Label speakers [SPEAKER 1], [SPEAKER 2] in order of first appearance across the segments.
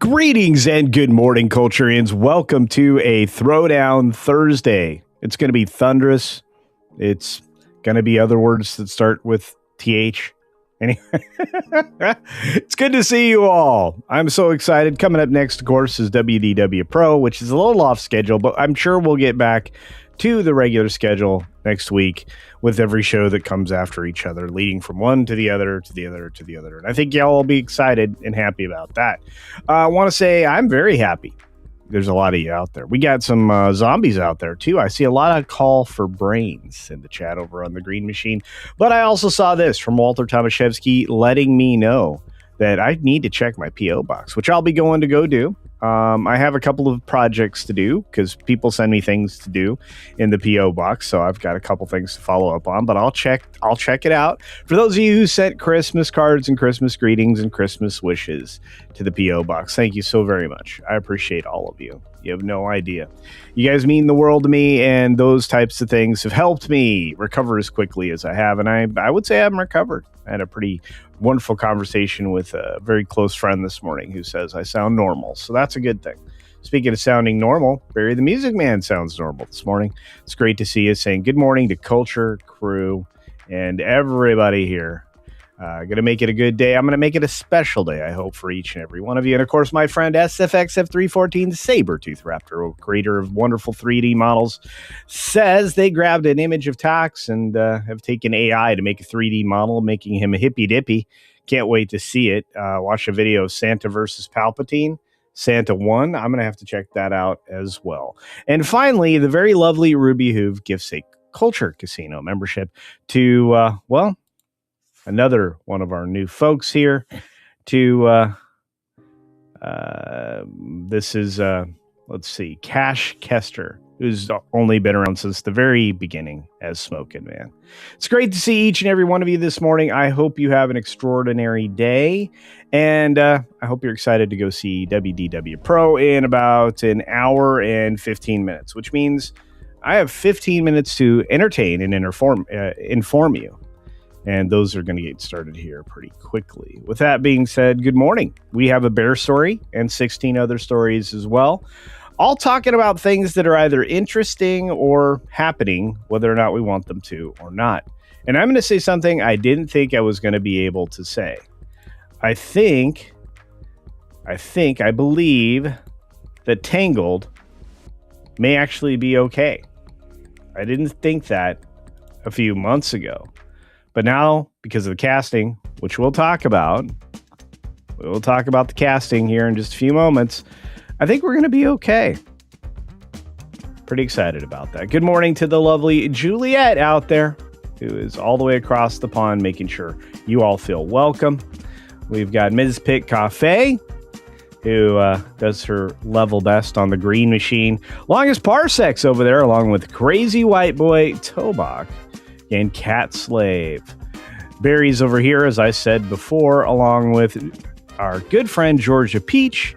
[SPEAKER 1] Greetings and good morning, Culturians. Welcome to a Throwdown Thursday. It's going to be thunderous. It's going to be other words that start with TH. Anyway, it's good to see you all. I'm so excited. Coming up next, of course, is WDW Pro, which is a little off schedule, but I'm sure we'll get back to the regular schedule next week with every show that comes after each other, leading from one to the other, to the other, to the other. And I think y'all will be excited and happy about that. I want to say I'm very happy. There's a lot of you out there. We got some zombies out there, too. I see a lot of call for brains in the chat over on the Green Machine. But I also saw this from Walter Tomaszewski letting me know that I need to check my P.O. box, which I'll be going to go do. I have a couple of projects to do because people send me things to do in the P.O. box. So I've got a couple things to follow up on, but I'll check it out. For those of you who sent Christmas cards and Christmas greetings and Christmas wishes to the P.O. box, thank you so very much. I appreciate all of you. You have no idea. You guys mean the world to me, and those types of things have helped me recover as quickly as I have. And I would say I'm recovered. I had a pretty wonderful conversation with a very close friend this morning who says I sound normal. So that's a good thing. Speaking of sounding normal, Barry the Music Man sounds normal this morning. It's great to see you. Saying good morning to Culture Crew and everybody here. Going to make it a good day. I'm going to make it a special day, I hope, for each and every one of you. And, of course, my friend SFXF314, the Saber-Tooth Raptor, creator of wonderful 3D models, says they grabbed an image of Tox and have taken AI to make a 3D model, making him a hippy-dippy. Can't wait to see it. Watch a video of Santa versus Palpatine. Santa 1. I'm going to have to check that out as well. And finally, the very lovely Ruby Hoove gifts a CultureCasino membership to, another one of our new folks here to this is let's see, Cash Kester, who's only been around since the very beginning as Smokin' Man. It's great to see each and every one of you this morning. I hope you have an extraordinary day, and I hope you're excited to go see WDW Pro in about an hour and 15 minutes, which means I have 15 minutes to entertain and inform you. And those are going to get started here pretty quickly. With that being said, good morning. We have a bear story and 16 other stories as well. All talking about things that are either interesting or happening, whether or not we want them to or not. And I'm going to say something I didn't think I was going to be able to say. I believe that Tangled may actually be okay. I didn't think that a few months ago. But now, because of the casting, which we'll talk about the casting here in just a few moments, I think we're going to be okay. Pretty excited about that. Good morning to the lovely Juliet out there, who is all the way across the pond, making sure you all feel welcome. We've got Ms. Pitt Cafe, who does her level best on the Green Machine. Longest parsecs over there, along with Crazy White Boy Tobak and Cat Slave. Barry's over here, as I said before, along with our good friend Georgia Peach,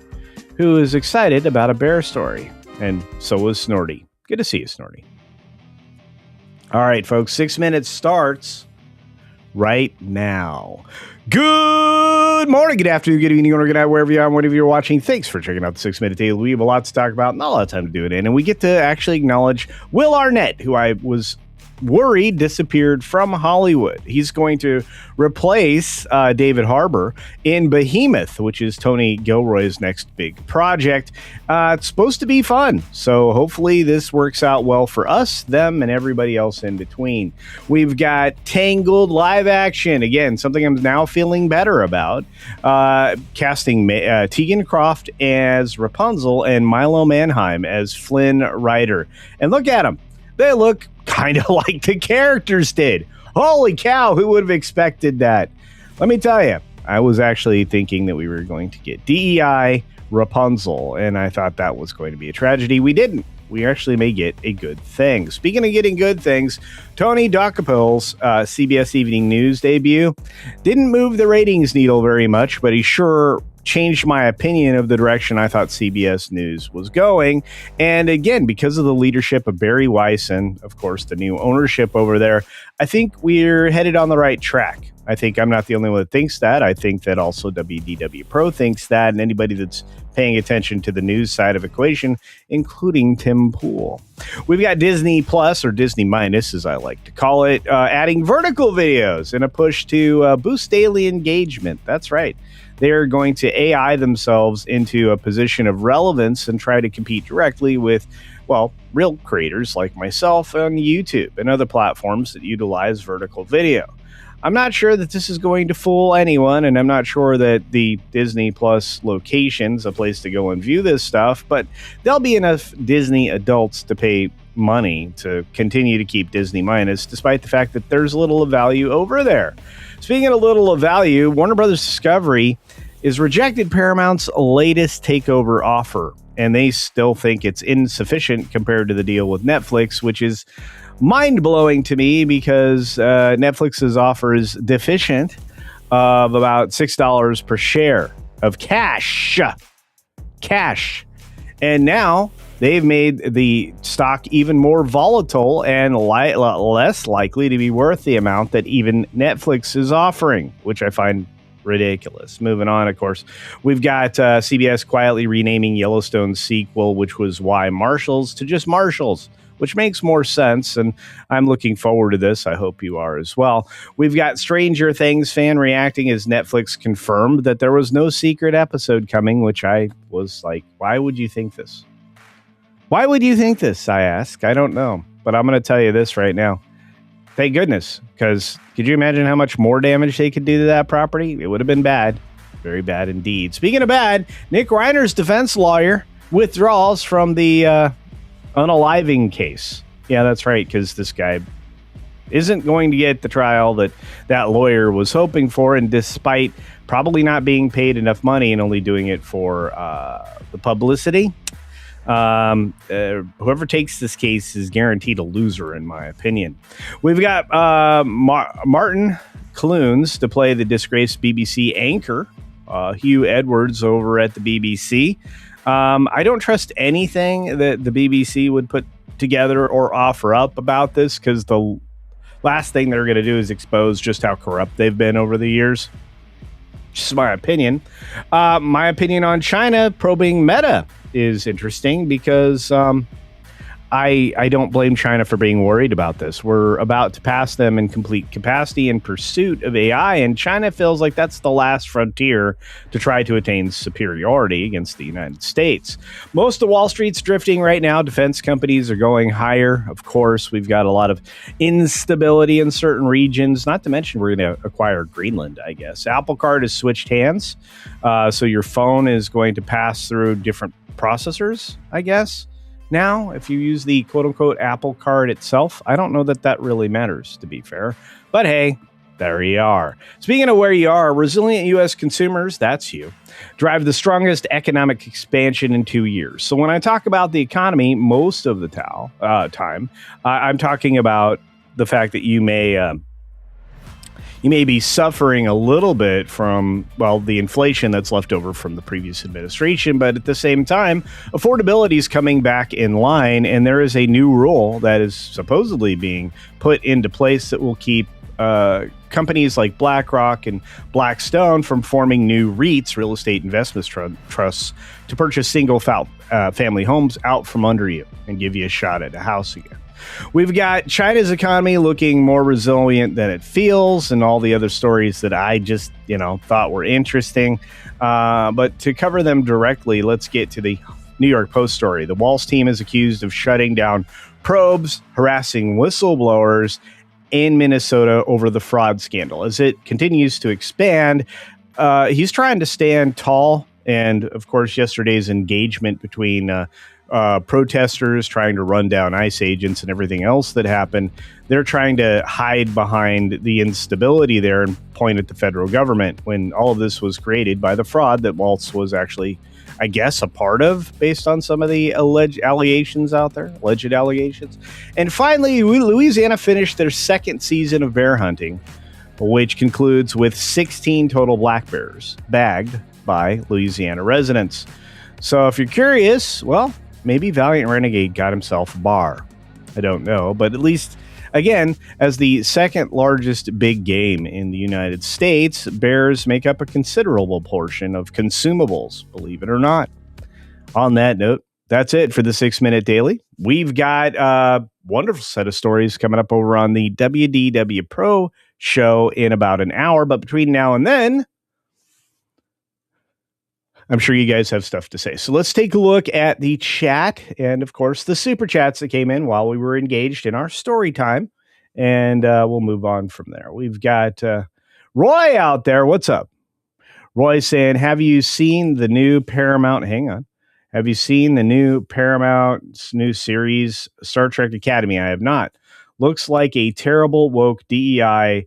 [SPEAKER 1] who is excited about a bear story. And so is Snorty. Good to see you, Snorty. All right, folks, 6 minutes starts right now. Good morning, good afternoon, good evening, or good night, wherever you are, whatever you're watching. Thanks for checking out the 6 Minute Daily. We have a lot to talk about, not a lot of time to do it in, and we get to actually acknowledge Will Arnett, who I was worried disappeared from Hollywood. He's going to replace David Harbour in Behemoth, which is Tony Gilroy's next big project. It's supposed to be fun, so hopefully this works out well for us, them, and everybody else in between. We've got Tangled live action. Again, something I'm now feeling better about. Casting Tegan Croft as Rapunzel and Milo Manheim as Flynn Rider. And look at them. They look kind of like the characters did. Holy cow, who would have expected that? Let me tell you, I was actually thinking that we were going to get DEI Rapunzel, and I thought that was going to be a tragedy. We didn't. We actually may get a good thing. Speaking of getting good things, Tony Dockapill's CBS Evening News debut didn't move the ratings needle very much, but he sure changed my opinion of the direction I thought CBS News was going. And again, because of the leadership of Barry Weiss and, of course, the new ownership over there, I think we're headed on the right track. I think I'm not the only one that thinks that. I think that also WDW Pro thinks that, and anybody that's paying attention to the news side of equation, including Tim Pool. We've got Disney Plus, or Disney Minus, as I like to call it, adding vertical videos in a push to boost daily engagement. That's right. They're going to AI themselves into a position of relevance and try to compete directly with, well, real creators like myself on YouTube and other platforms that utilize vertical video. I'm not sure that this is going to fool anyone, and I'm not sure that the Disney Plus location's a place to go and view this stuff, but there'll be enough Disney adults to pay money to continue to keep Disney Minus, despite the fact that there's little of value over there. Speaking of little of value, Warner Brothers Discovery is rejected Paramount's latest takeover offer, and they still think it's insufficient compared to the deal with Netflix, which is mind-blowing to me because Netflix's offer is deficient of about $6 per share of cash. And now they've made the stock even more volatile and less likely to be worth the amount that even Netflix is offering, which I find ridiculous. Moving on, of course, we've got CBS quietly renaming Yellowstone's sequel, which was Why Marshals, to just Marshals, which makes more sense, and I'm looking forward to this. I hope you are as well. We've got Stranger Things fan reacting as Netflix confirmed that there was no secret episode coming, which I was like, why would you think this? Why would you think this, I ask? I don't know, but I'm going to tell you this right now. Thank goodness, because could you imagine how much more damage they could do to that property? It would have been bad. Very bad indeed. Speaking of bad, Nick Reiner's defense lawyer withdraws from the unaliving case. Yeah, that's right, because this guy isn't going to get the trial that that lawyer was hoping for, and despite probably not being paid enough money and only doing it for the publicity, whoever takes this case is guaranteed a loser, in my opinion. We've got Martin Clunes to play the disgraced BBC anchor, Hugh Edwards over at the BBC. I don't trust anything that the BBC would put together or offer up about this, because the last thing they're going to do is expose just how corrupt they've been over the years. Just my opinion. My opinion on China probing Meta is interesting because I don't blame China for being worried about this. We're about to pass them in complete capacity in pursuit of AI, and China feels like that's the last frontier to try to attain superiority against the United States. Most of Wall Street's drifting right now. Defense companies are going higher. Of course, we've got a lot of instability in certain regions, not to mention we're going to acquire Greenland, I guess. Apple Card has switched hands, so your phone is going to pass through different processors, I guess. Now, if you use the quote-unquote Apple Card itself, I don't know that that really matters, to be fair. But hey, there you are. Speaking of where you are, resilient U.S. consumers, that's you, drive the strongest economic expansion in 2 years. So when I talk about the economy, most of the time, I'm talking about the fact that you may be suffering a little bit from, well, the inflation that's left over from the previous administration. But at the same time, affordability is coming back in line. And there is a new rule that is supposedly being put into place that will keep companies like BlackRock and Blackstone from forming new REITs, real estate investment trusts, to purchase single family homes out from under you and give you a shot at a house again. We've got China's economy looking more resilient than it feels, and all the other stories that I just, thought were interesting. But to cover them directly, let's get to the New York Post story. The Walls team is accused of shutting down probes, harassing whistleblowers in Minnesota over the fraud scandal. As it continues to expand, he's trying to stand tall. And of course, yesterday's engagement between protesters trying to run down ICE agents and everything else that happened, they're trying to hide behind the instability there and point at the federal government, when all of this was created by the fraud that Waltz was actually, I guess, a part of, based on some of the alleged allegations out there. And finally, Louisiana finished their second season of bear hunting, which concludes with 16 total black bears bagged by Louisiana residents. So if you're curious, well, maybe Valiant Renegade got himself a bar. I don't know, but at least Again, as the second largest big game in the United States, bears make up a considerable portion of consumables, believe it or not. On that note, that's it for the 6-Minute Daily. We've got a wonderful set of stories coming up over on the WDW Pro show in about an hour. But between now and then, I'm sure you guys have stuff to say. So let's take a look at the chat and, of course, the super chats that came in while we were engaged in our story time. And we'll move on from there. We've got Roy out there. What's up? Roy saying, have you seen the new Paramount? Hang on. Have you seen the new Paramount's new series, Star Trek Academy? I have not. Looks like a terrible woke DEI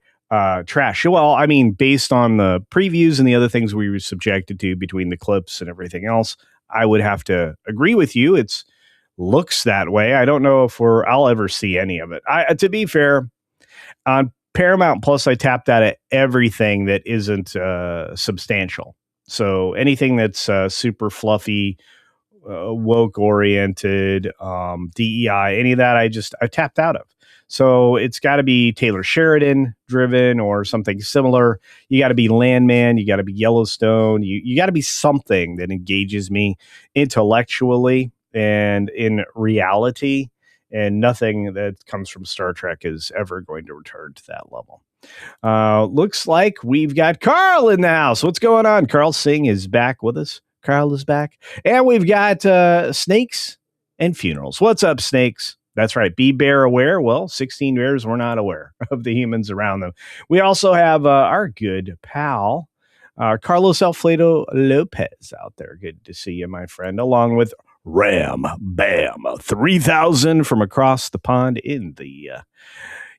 [SPEAKER 1] trash. Well, I mean, based on the previews and the other things we were subjected to between the clips and everything else, I would have to agree with you. It's looks that way. I don't know if I'll ever see any of it. To be fair, on Paramount Plus, I tapped out at everything that isn't substantial. So anything that's super fluffy, woke oriented, DEI, any of that, I tapped out of. So it's got to be Taylor Sheridan driven or something similar. You got to be Landman. You got to be Yellowstone. You got to be something that engages me intellectually and in reality. And nothing that comes from Star Trek is ever going to return to that level. Looks like we've got Carl in the house. What's going on? Carl Singh is back with us. Carl is back. And we've got Snakes and Funerals. What's up, Snakes? That's right. Be bear aware. Well, 16 bears were not aware of the humans around them. We also have our good pal, Carlos Alfredo Lopez out there. Good to see you, my friend, along with Ram Bam 3000 from across the pond in the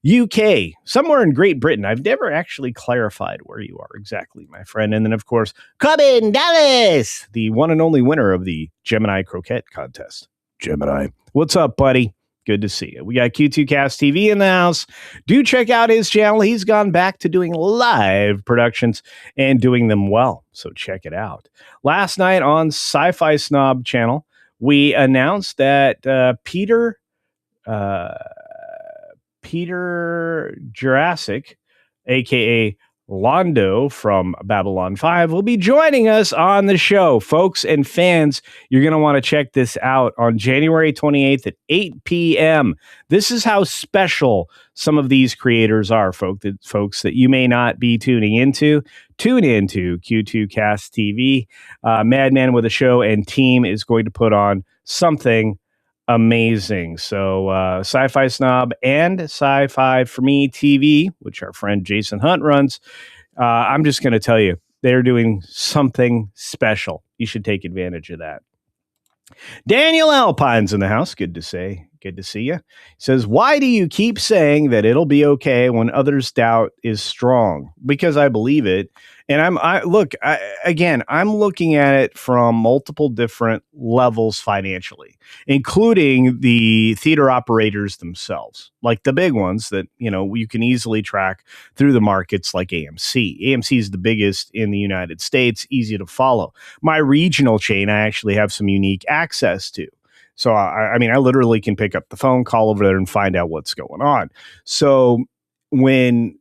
[SPEAKER 1] UK, somewhere in Great Britain. I've never actually clarified where you are exactly, my friend. And then, of course, Corbin Dallas, the one and only winner of the Gemini Croquette Contest. Gemini, what's up, buddy? Good to see you. We got Q2Cast TV in the house. Do check out his channel. He's gone back to doing live productions and doing them well. So check it out. Last night on Sci-Fi Snob channel, we announced that Peter Jurassic, a.k.a. Londo from Babylon 5, will be joining us on the show. Folks and fans, you're going to want to check this out on January 28th at 8 p.m. This is how special some of these creators are, folks that you may not be tuning into. Tune into Q2Cast TV. Madman with a Show and team is going to put on something amazing. So Sci-Fi Snob and Sci-Fi For Me TV, which our friend Jason Hunt runs, I'm just going to tell you, they're doing something special. You should take advantage of that. Daniel Alpine's in the house. Good to see you. He says, why do you keep saying that it'll be okay when others' doubt is strong? Because I believe it. And I'm looking at it from multiple different levels financially, including the theater operators themselves, like the big ones that, you can easily track through the markets like AMC. AMC is the biggest in the United States, easy to follow. My regional chain, I actually have some unique access to. So, I literally can pick up the phone, call over there and find out what's going on. So when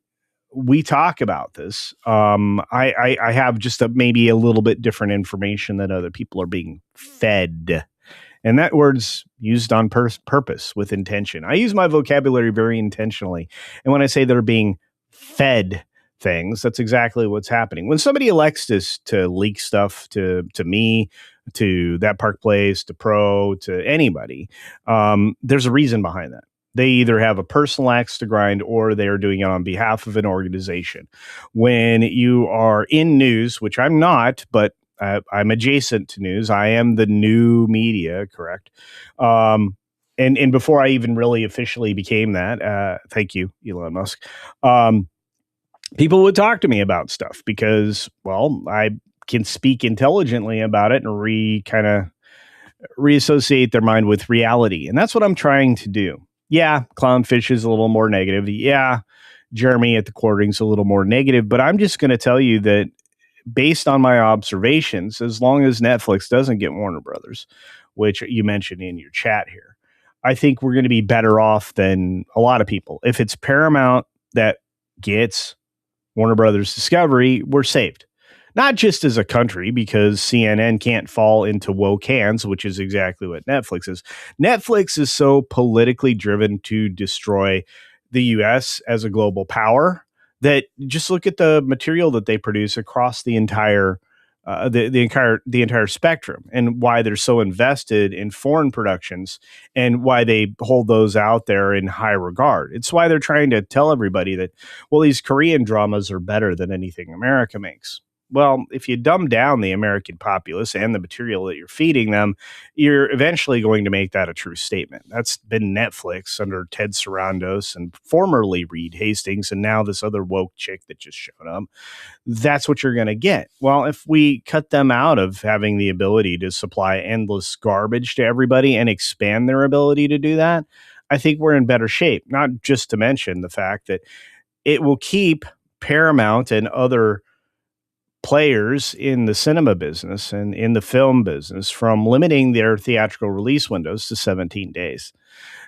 [SPEAKER 1] we talk about this, I have just maybe a little bit different information that other people are being fed. And that word's used on purpose with intention. I use my vocabulary very intentionally. And when I say they're being fed things, that's exactly what's happening. When somebody elects to leak stuff to me, to That Park Place, to Pro, to anybody, there's a reason behind that. They either have a personal axe to grind or they are doing it on behalf of an organization. When you are in news, which I'm not, but I'm adjacent to news. I am the new media, correct? And before I even really officially became that, thank you, Elon Musk, people would talk to me about stuff because, well, I can speak intelligently about it and kind of reassociate their mind with reality. And that's what I'm trying to do. Yeah, Clownfish is a little more negative. Yeah, Jeremy at the Quartering's a little more negative. But I'm just going to tell you that based on my observations, as long as Netflix doesn't get Warner Brothers, which you mentioned in your chat here, I think we're going to be better off than a lot of people. If it's Paramount that gets Warner Brothers Discovery, we're saved. Not just as a country, because CNN can't fall into woke hands, which is exactly what Netflix is. Netflix is so politically driven to destroy the US as a global power that just look at the material that they produce across the entire spectrum, and why they're so invested in foreign productions, and why they hold those out there in high regard. It's why they're trying to tell everybody that, well, these Korean dramas are better than anything America makes. Well, if you dumb down the American populace and the material that you're feeding them, you're eventually going to make that a true statement. That's been Netflix under Ted Sarandos and formerly Reed Hastings, and now this other woke chick that just showed up. That's what you're going to get. Well, if we cut them out of having the ability to supply endless garbage to everybody and expand their ability to do that, I think we're in better shape. Not just to mention the fact that it will keep Paramount and other players in the cinema business and in the film business from limiting their theatrical release windows to 17 days.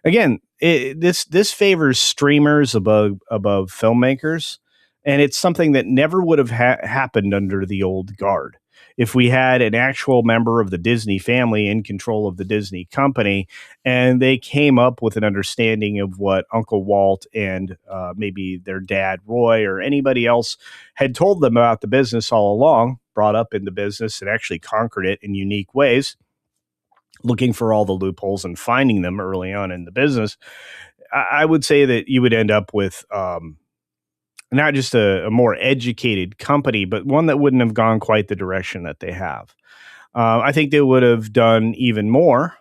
[SPEAKER 1] Again, this favors streamers above filmmakers, and it's something that never would have happened under the old guard. If we had an actual member of the Disney family in control of the Disney company, and they came up with an understanding of what Uncle Walt and maybe their dad Roy or anybody else had told them about the business all along, brought up in the business and actually conquered it in unique ways, looking for all the loopholes and finding them early on in the business, I would say that you would end up with not just a more educated company, but one that wouldn't have gone quite the direction that they have. I think they would have done even more.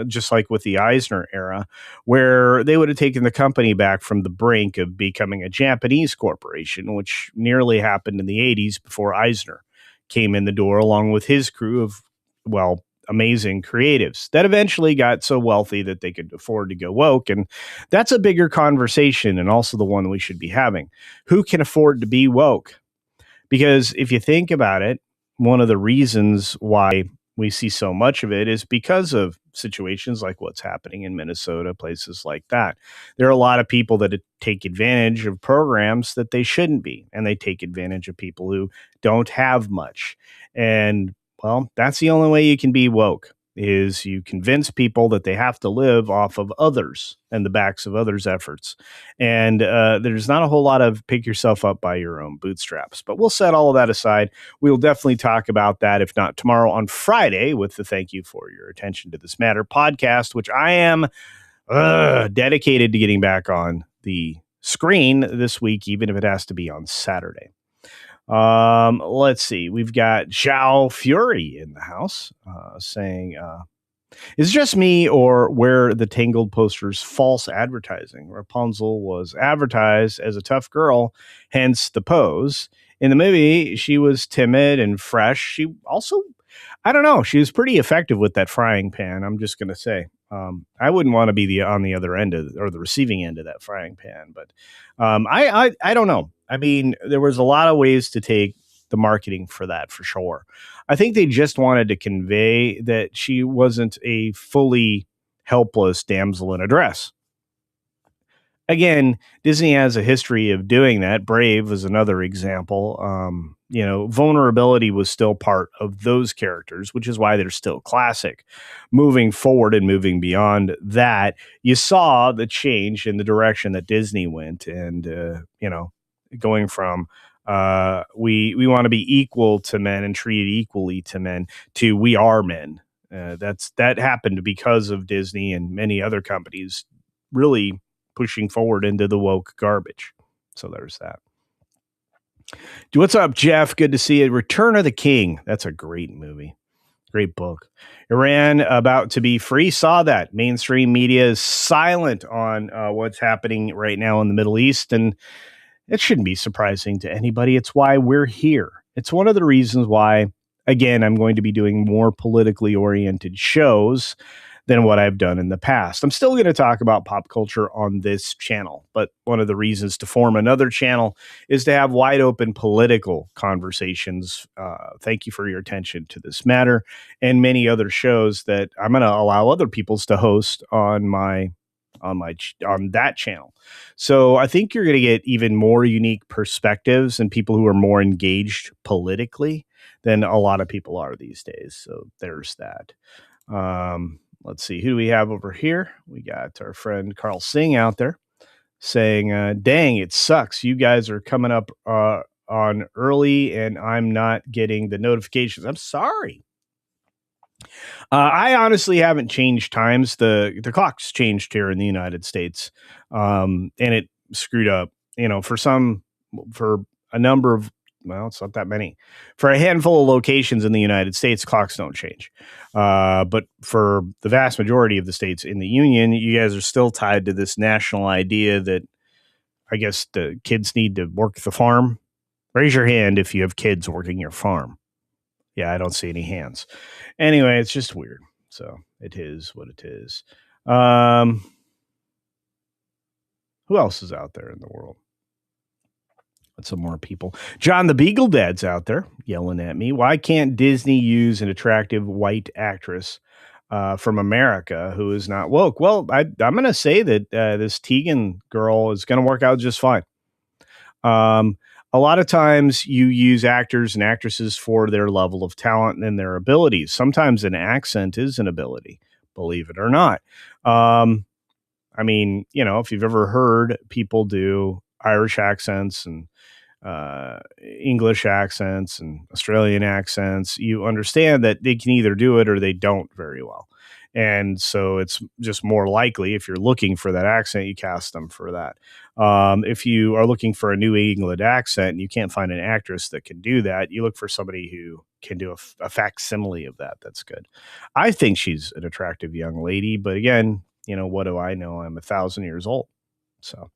[SPEAKER 1] Just like with the Eisner era, where they would have taken the company back from the brink of becoming a Japanese corporation, which nearly happened in the 80s before Eisner came in the door along with his crew of, well, amazing creatives that eventually got so wealthy that they could afford to go woke. And that's a bigger conversation, and also the one we should be having. Who can afford to be woke? Because if you think about it, one of the reasons why we see so much of it is because of situations like what's happening in Minnesota, places like that. There are a lot of people that take advantage of programs that they shouldn't be, and they take advantage of people who don't have much. And well, that's the only way you can be woke, is you convince people that they have to live off of others and the backs of others' efforts. And there's not a whole lot of pick yourself up by your own bootstraps. But we'll set all of that aside. We'll definitely talk about that, if not tomorrow, on Friday, with the Thank You for Your Attention to This Matter podcast, which I am dedicated to getting back on the screen this week, even if it has to be on Saturday. Let's see. We've got Zhao Fury in the house saying, is it just me, or were the Tangled posters false advertising? Rapunzel was advertised as a tough girl, hence the pose. In the movie, she was timid and fresh. She also, I don't know, she was pretty effective with that frying pan. I'm just going to say, I wouldn't want to be on the other end of, or the receiving end of that frying pan, but I don't know. I mean, there was a lot of ways to take the marketing for that, for sure. I think they just wanted to convey that she wasn't a fully helpless damsel in a dress. Again, Disney has a history of doing that. Brave is another example. Vulnerability was still part of those characters, which is why they're still classic. Moving forward and moving beyond that, you saw the change in the direction that Disney went, and going from we want to be equal to men and treated equally to men to we are men. That happened because of Disney and many other companies really pushing forward into the woke garbage. So there's that. What's up, Jeff? Good to see you. Return of the King. That's a great movie. Great book. Iran about to be free. Saw that. Mainstream media is silent on what's happening right now in the Middle East, and it shouldn't be surprising to anybody. It's why we're here. It's one of the reasons why, again, I'm going to be doing more politically oriented shows than what I've done in the past. I'm still going to talk about pop culture on this channel, but one of the reasons to form another channel is to have wide open political conversations. Thank you for your attention to this matter and many other shows that I'm going to allow other peoples to host on on that channel. So I think you're going to get even more unique perspectives and people who are more engaged politically than a lot of people are these days. So there's that. Let's see, who do we have over here? We got our friend Carl Singh out there saying, dang, it sucks. You guys are coming up on early and I'm not getting the notifications. I'm sorry. I honestly haven't changed times. The clock's changed here in the United States, and it screwed up. For a number of, well, it's not that many. For a handful of locations in the United States, clocks don't change. But for the vast majority of the states in the union, you guys are still tied to this national idea that I guess the kids need to work the farm. Raise your hand if you have kids working your farm. Yeah, I don't see any hands. Anyway, it's just weird. So it is what it is. Who else is out there in the world? Some more people. John the Beagle Dad's out there yelling at me. Why can't Disney use an attractive white actress from America who is not woke? Well, I'm going to say that this Tegan girl is going to work out just fine. A lot of times you use actors and actresses for their level of talent and their abilities. Sometimes an accent is an ability, believe it or not. I mean, if you've ever heard people do Irish accents and English accents and Australian accents, you understand that they can either do it or they don't very well. And so it's just more likely if you're looking for that accent, you cast them for that. If you are looking for a New England accent and you can't find an actress that can do that, you look for somebody who can do a facsimile of that. That's good. I think she's an attractive young lady, but again, what do I know? I'm 1,000 years old. So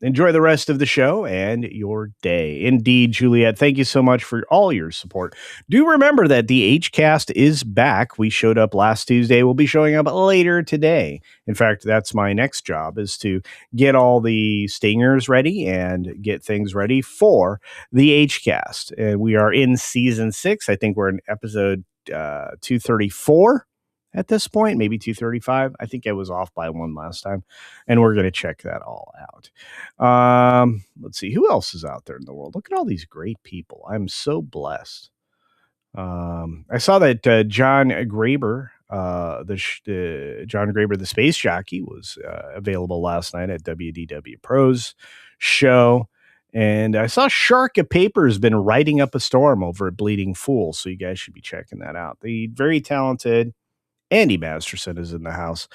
[SPEAKER 1] enjoy the rest of the show and your day. Indeed, Juliet, thank you so much for all your support. Do remember that the HCast is back. We showed up last Tuesday. We'll be showing up later today. In fact, that's my next job, is to get all the stingers ready and get things ready for the HCast. And we are in season 6. I think we're in episode 234. At this point, maybe 235. I think I was off by one last time, and we're going to check that all out. Let's see who else is out there in the world. Look at all these great people. I'm so blessed. I saw that John Graber, John Graber, the space jockey, was available last night at WDW Pro's show. And I saw Shark of Paper has been writing up a storm over at Bleeding Fool, so you guys should be checking that out. The very talented Andy Masterson is in the house.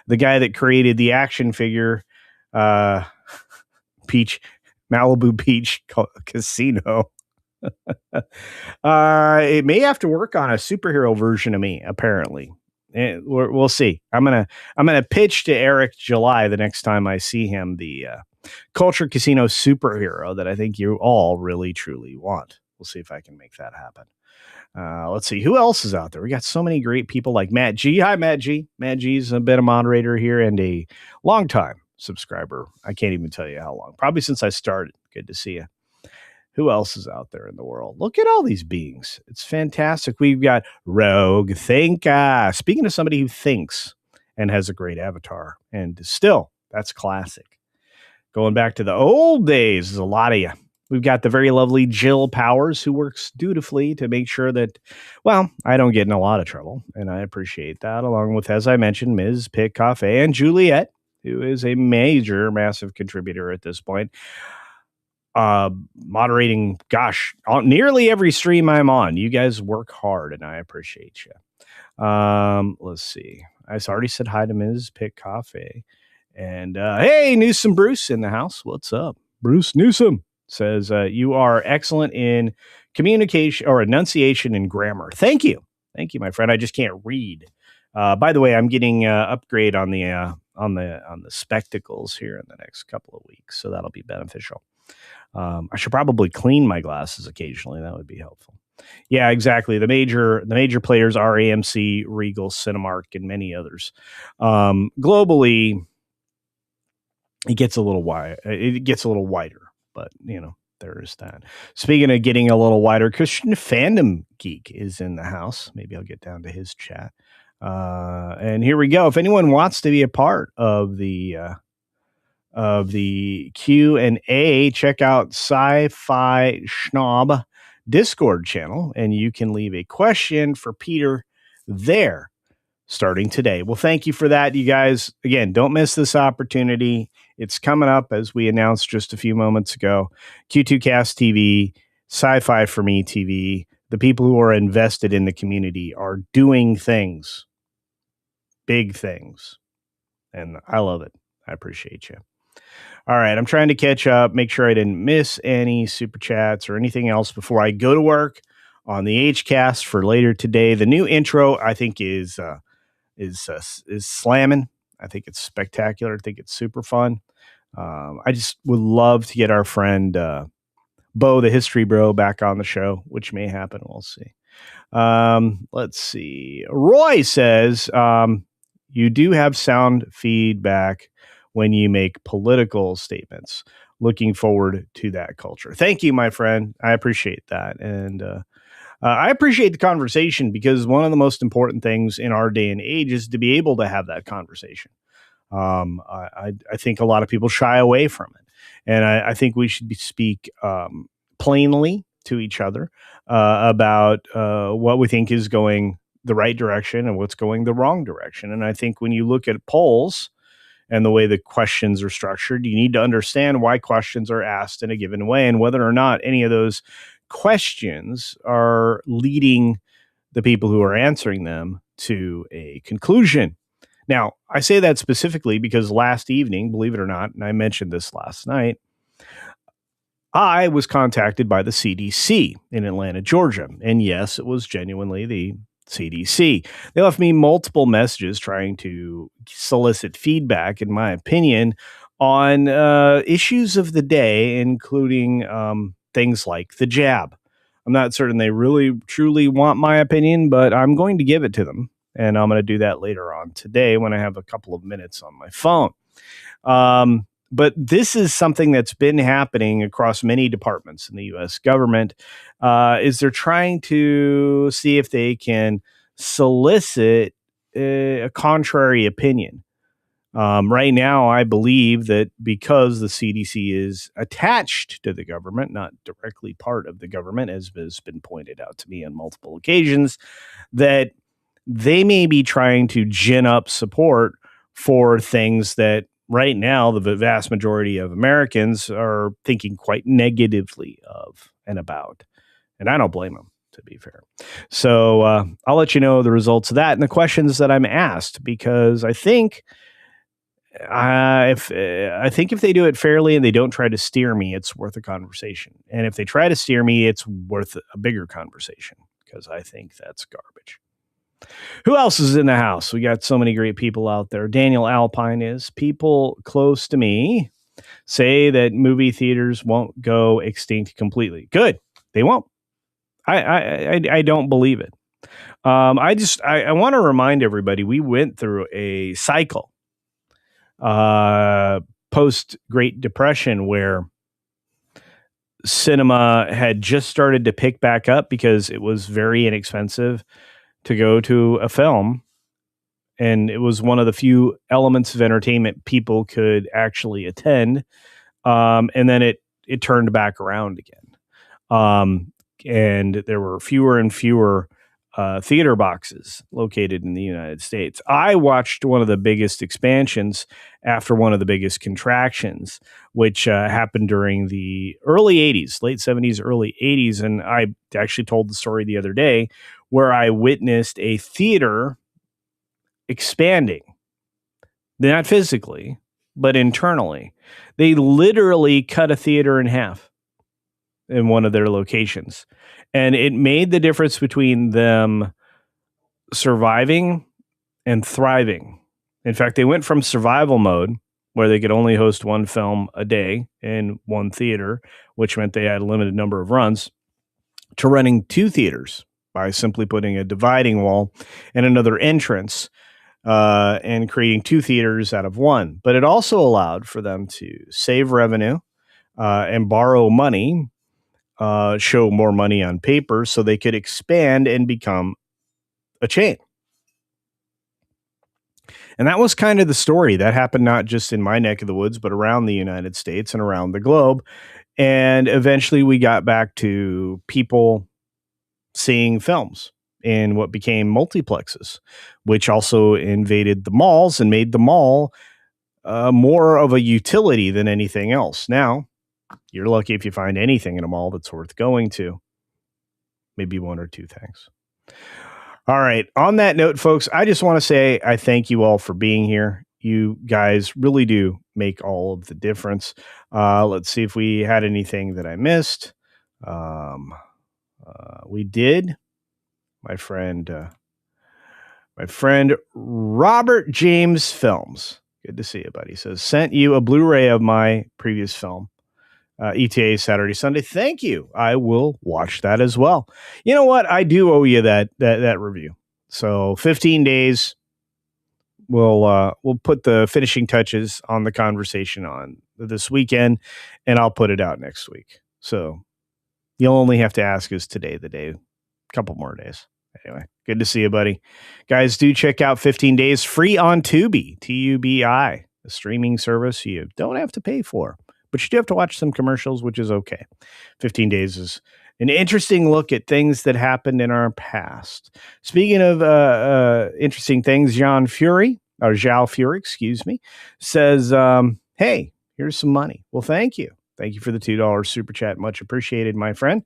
[SPEAKER 1] The guy that created the action figure, Malibu Beach Casino. It may have to work on a superhero version of me, apparently. We'll see. I'm gonna pitch to Eric July the next time I see him the CultureCasino superhero that I think you all really truly want. We'll see if I can make that happen. Let's see who else is out there. We got so many great people like Matt G. Hi, Matt G. Matt G's been a moderator here and a longtime subscriber. I can't even tell you how long. Probably since I started. Good to see you. Who else is out there in the world? Look at all these beings. It's fantastic. We've got Rogue Thinka. Speaking of somebody who thinks and has a great avatar, and still, that's classic. Going back to the old days, there's a lot of you. We've got the very lovely Jill Powers, who works dutifully to make sure that, well, I don't get in a lot of trouble, and I appreciate that, along with, as I mentioned, Ms. Pick Cafe and Juliet, who is a massive contributor at this point. Moderating, on nearly every stream I'm on. You guys work hard, and I appreciate you. Let's see. I already said hi to Ms. Pick Cafe. And hey, Newsom Bruce in the house. What's up? Bruce Newsom says, you are excellent in communication or enunciation and grammar. Thank you. Thank you, my friend. I just can't read. By the way, I'm getting upgrade on the spectacles here in the next couple of weeks, so that'll be beneficial. I should probably clean my glasses occasionally. That would be helpful. Yeah, exactly. The major players are AMC, Regal, Cinemark, and many others. Globally, it gets a little wide. It gets a little wider, but there is that. Speaking of getting a little wider, Christian Fandom Geek is in the house. Maybe I'll get down to his chat. And here we go. If anyone wants to be a part of the Q&A, check out Sci-Fi Schnob Discord channel, and you can leave a question for Peter there starting today. Well, thank you for that, you guys. Again, don't miss this opportunity. It's coming up, as we announced just a few moments ago. Q2Cast TV, Sci-Fi for Me TV, the people who are invested in the community are doing things, big things, and I love it. I appreciate you. All right, I'm trying to catch up, make sure I didn't miss any super chats or anything else before I go to work on the HCast for later today. The new intro, I think, is slamming. I think it's spectacular. I think it's super fun. I just would love to get our friend Bo, the history bro, back on the show, which may happen. We'll see. Let's see. Roy says you do have sound feedback when you make political statements. Looking forward to that culture. Thank you, my friend. I appreciate that. And I appreciate the conversation, because one of the most important things in our day and age is to be able to have that conversation. I think a lot of people shy away from it. And I think we should speak plainly to each other about what we think is going the right direction and what's going the wrong direction. And I think when you look at polls and the way the questions are structured, you need to understand why questions are asked in a given way and whether or not any of those questions are leading the people who are answering them to a conclusion. Now, I say that specifically because last evening, believe it or not, and I mentioned this last night, I was contacted by the CDC in Atlanta, Georgia. And yes, it was genuinely the CDC. They left me multiple messages trying to solicit feedback, in my opinion, on issues of the day, including things like the jab. I'm not certain they really truly want my opinion, but I'm going to give it to them. And I'm going to do that later on today when I have a couple of minutes on my phone. But this is something that's been happening across many departments in the U.S. government, is they're trying to see if they can solicit a contrary opinion. Right now, I believe that because the CDC is attached to the government, not directly part of the government, as has been pointed out to me on multiple occasions, that they may be trying to gin up support for things that right now the vast majority of Americans are thinking quite negatively of and about. And I don't blame them, to be fair. So I'll let you know the results of that and the questions that I'm asked, because I think if they do it fairly and they don't try to steer me, it's worth a conversation. And if they try to steer me, it's worth a bigger conversation, because I think that's garbage. Who else is in the house? We got so many great people out there. Daniel Alpine is. People close to me say that movie theaters won't go extinct completely. Good. They won't. I don't believe it. I want to remind everybody, we went through a cycle post Great Depression where cinema had just started to pick back up because it was very inexpensive to go to a film, and it was one of the few elements of entertainment people could actually attend. And then it turned back around again. And there were fewer and fewer theater boxes located in the United States. I watched one of the biggest expansions after one of the biggest contractions, which happened during the early 80s, late 70s, early 80s. And I actually told the story the other day where I witnessed a theater expanding, not physically, but internally. They literally cut a theater in half in one of their locations. And it made the difference between them surviving and thriving. In fact, they went from survival mode where they could only host one film a day in one theater, which meant they had a limited number of runs, to running two theaters by simply putting a dividing wall and another entrance and creating two theaters out of one. But it also allowed for them to save revenue and borrow money, show more money on paper so they could expand and become a chain. And that was kind of the story that happened not just in my neck of the woods, but around the United States and around the globe. And eventually we got back to people seeing films in what became multiplexes, which also invaded the malls and made the mall more of a utility than anything else. Now, you're lucky if you find anything in a mall that's worth going to. Maybe one or two things. All right. On that note, folks, I just want to say I thank you all for being here. You guys really do make all of the difference. Let's see if we had anything that I missed. We did. My friend Robert James Films. Good to see you, buddy. Says, sent you a Blu-ray of my previous film, ETA Saturday, Sunday. Thank you. I will watch that as well. You know what? I do owe you that review. So 15 days. We'll put the finishing touches on the conversation on this weekend, and I'll put it out next week. So you'll only have to ask us today, the day, a couple more days. Anyway, good to see you, buddy. Guys, do check out 15 Days free on Tubi, Tubi, a streaming service you don't have to pay for, but you do have to watch some commercials, which is okay. 15 Days is an interesting look at things that happened in our past. Speaking of interesting things, Zhao Fury, excuse me, says, hey, here's some money. Well, thank you. Thank you for the $2 super chat. Much appreciated, my friend.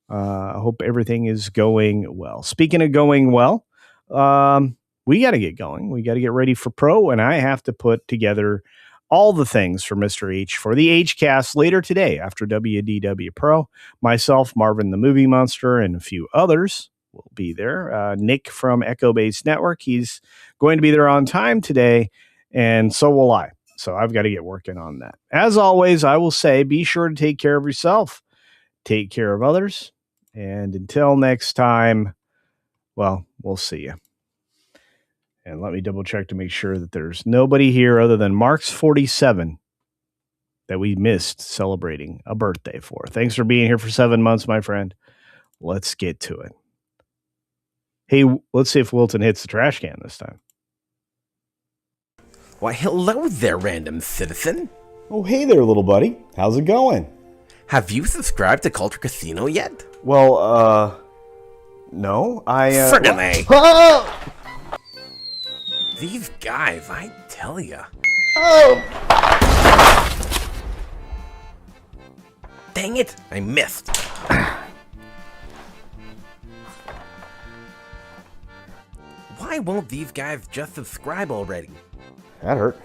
[SPEAKER 1] I hope everything is going well. Speaking of going well, we got to get going. We got to get ready for Pro, and I have to put together all the things for Mr. H for the H-Cast later today after WDW Pro. Myself, Marvin the Movie Monster, and a few others will be there. Nick from Echo Base Network, he's going to be there on time today, and so will I. So I've got to get working on that. As always, I will say, be sure to take care of yourself, take care of others, and until next time, well, we'll see you. And let me double check to make sure that there's nobody here other than Mark's 47 that we missed celebrating a birthday for. Thanks for being here for 7 months, my friend. Let's get to it. Hey, let's see if Wilton hits the trash can this time.
[SPEAKER 2] Why, hello there, random citizen.
[SPEAKER 3] Oh, hey there, little buddy. How's it going?
[SPEAKER 2] Have you subscribed to CultureCasino yet?
[SPEAKER 3] Well, no.
[SPEAKER 2] Friggin' A.
[SPEAKER 3] Oh!
[SPEAKER 2] These guys, I tell ya.
[SPEAKER 3] Oh!
[SPEAKER 2] Dang it, I missed. Why won't these guys just subscribe already?
[SPEAKER 3] That hurt.